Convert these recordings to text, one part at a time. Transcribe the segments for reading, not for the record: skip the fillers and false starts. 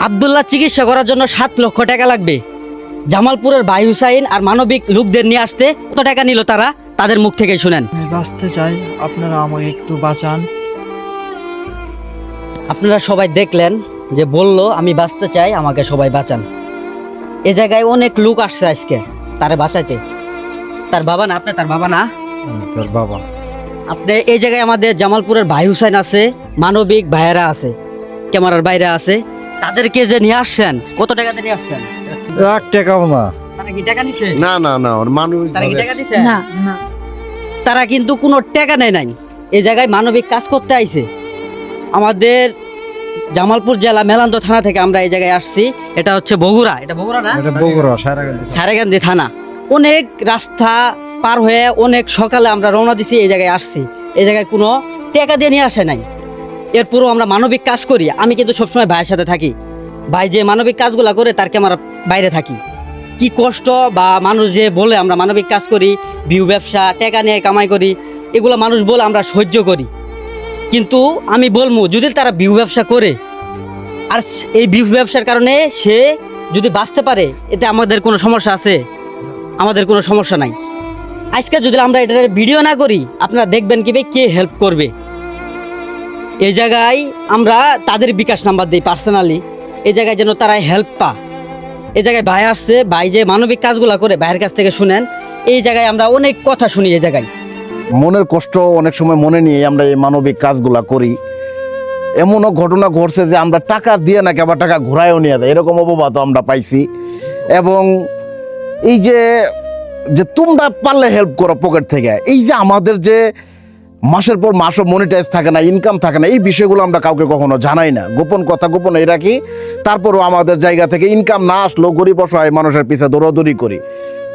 আব্দুল্লাহ চিকিৎসা করার জন্য 7 লক্ষ টাকা লাগবে। জামালপুরের ভাই হুসাইন আর মানবিক লোকদের নিয়ে আসতে কত টাকা নিল তারা, তাদের মুখ থেকেই শুনেন। আমি বাঁচতে চাই, আপনারা আমাকে একটু বাঁচান। আপনারা সবাই দেখলেন যে বলল আমি বাঁচতে চাই, আমাকে সবাই বাঁচান। এ জায়গায় অনেক লোক আসছে আজকে তারে বাঁচাইতে। তার বাবা না, আপনি তার বাবা না? তোর বাবা। আপনি এই জায়গায় আমাদের জামালপুরের ভাই হুসাইন আছে, মানবিক ভাইয়েরা আছে, ক্যামেরার বাইরে আছে। তাদেরকে যে নিয়ে আসছেন, কত টাকাতে নিয়ে আসছেন? 1 টাকাও না। তারা কি টাকা নিছে? না না না, ওর মানবিক তারা কি টাকা দিছে? না না, তারা কিন্তু কোনো টাকা নেয় নাই। এই জায়গায় মানবিক কাজ করতে আইছে। আমাদের জামালপুর জেলা মেলান্দ থানা থেকে আমরা এই জায়গায় আসছি। এটা হচ্ছে বগুড়া, এটা বগুড়া না, এটা বগুড়া সারাগান্ধী। সারেগান্ধী থানা। অনেক রাস্তা পার হয়ে অনেক সকালে আমরা রওনা দিছি, এই জায়গায় আসছি। এই জায়গায় কোনো টাকা দিয়ে নিয়ে আসে নাই। এরপরও আমরা মানবিক কাজ করি। আমি কিন্তু সবসময় ভাইয়ের সাথে থাকি। ভাই যে মানবিক কাজগুলো করে তার ক্যামেরা বাইরে থাকি। কি কষ্ট বা মানুষ যে বলে আমরা মানবিক কাজ করি, ভিউ ব্যবসা, টাকা নিয়ে কামাই করি, এগুলো মানুষ বলে আমরা সহ্য করি। কিন্তু আমি বলবো, যদি তারা ভিউ ব্যবসা করে আর এই ভিউ ব্যবসার কারণে সে যদি বাঁচতে পারে, এতে আমাদের কোনো সমস্যা আছে? আমাদের কোনো সমস্যা নাই। আজকে যদি আমরা এটার ভিডিও না করি, আপনারা দেখবেন কি কে হেল্প করবে। এই জায়গায় আমরা তাদের বিকাশ নাম্বার দিই পার্সোনালি, এই জায়গায় যেন তারা হেল্প পা। এই জায়গায় ভাই আসছে, ভাই যে মানবিক কাজগুলো করে ভাইয়ের কাছ থেকে শুনেন। এই জায়গায় আমরা অনেক কথা শুনি। এই জায়গায় মনের কষ্ট অনেক সময় মনে নিয়ে আমরা এই মানবিক কাজগুলা করি। এমনও ঘটনা ঘটছে যে আমরা টাকা দিয়ে নাকি আবার টাকা ঘুরায়ও নিয়ে যায়, এরকম অপবাদও আমরা পাইছি। এবং এই যে যে তোমরা পারলে হেল্প করো পকেট থেকে, এই যে আমাদের যে মাসের পর মাসও মনিটাইজ থাকে না, ইনকাম থাকে না, এই বিষয়গুলো আমরা কাউকে কখনো জানাই না, গোপন কথা গোপনেই রাখি। তারপরও আমাদের জায়গা থেকে ইনকাম না আসলেও গরিব অসহায় মানুষের পিছে দৌড়াদৌড়ি করি।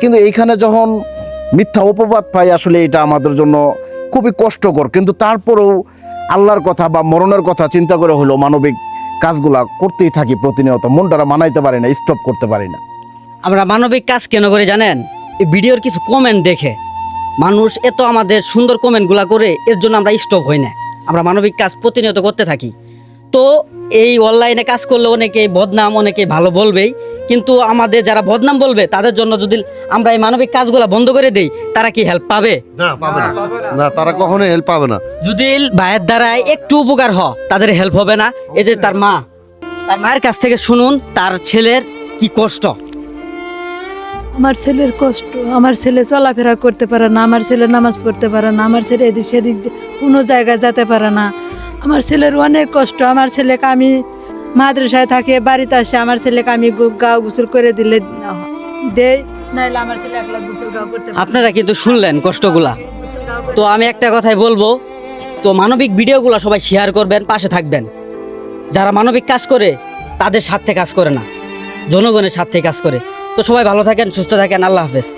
কিন্তু এইখানে যখন মিথ্যা অপবাদ পাই, আসলে এটা আমাদের জন্য খুবই কষ্টকর। কিন্তু তারপরেও আল্লাহর কথা বা মরণের কথা চিন্তা করে হলো মানবিক কাজগুলা করতেই থাকি প্রতিনিয়ত। মনটারা মানাইতে পারি না, স্টপ করতে পারি না। আমরা মানবিক কাজ কেন করে জানেন? এই ভিডিওর কিছু কমেন্ট দেখে মানুষ এত আমাদের সুন্দর কমেন্টগুলা করে, এর জন্য আমরা স্টপ হই না। আমরা মানবিক কাজ প্রতিনিয়ত করতে থাকি। তো এই অনলাইনে কাজ করলে অনেকেই বদনাম, অনেকেই ভালো বলবেই। কিন্তু আমাদের যারা বদনাম বলবে তাদের জন্য যদি আমরা এই মানবিক কাজগুলা বন্ধ করে দেই, তারা কি হেল্প পাবে? না, পাবে না। না, তারা কখনো হেল্প পাবে না। যদি ভাইয়ের দ্বারাই একটু উপকার হয়, তাদের হেল্প হবে না। এই যে তার মা, তার মায়ের কাছ থেকে শুনুন তার ছেলের কি কষ্ট। আমার ছেলের কষ্ট। আমার ছেলে চলাফেরা করতে পারে না, আমার ছেলে নামাজ পড়তে পারে না, আমার ছেলে এদিক সেদিক কোনো জায়গায় যেতে পারে না। আমার ছেলের অনেক কষ্ট। আমার ছেলেকে আমি মাদ্রাসায় থাকে, বাড়িতে আসে, আমার ছেলেকে আমি গা গোসল করে দিলে দেই, নাইলে আমার ছেলে একলা গোসল গাও করতে পারে না। আপনারা কিন্তু শুনলেন কষ্টগুলা। গোসল গাও করতে তো আমি একটা কথাই বলবো, তো মানবিক ভিডিওগুলো সবাই শেয়ার করবেন, পাশে থাকবেন। যারা মানবিক কাজ করে তাদের স্বার্থে কাজ করে না, জনগণের স্বার্থে কাজ করে। তো সবাই ভালো থাকেন, সুস্থ থাকেন। আল্লাহ হাফেজ।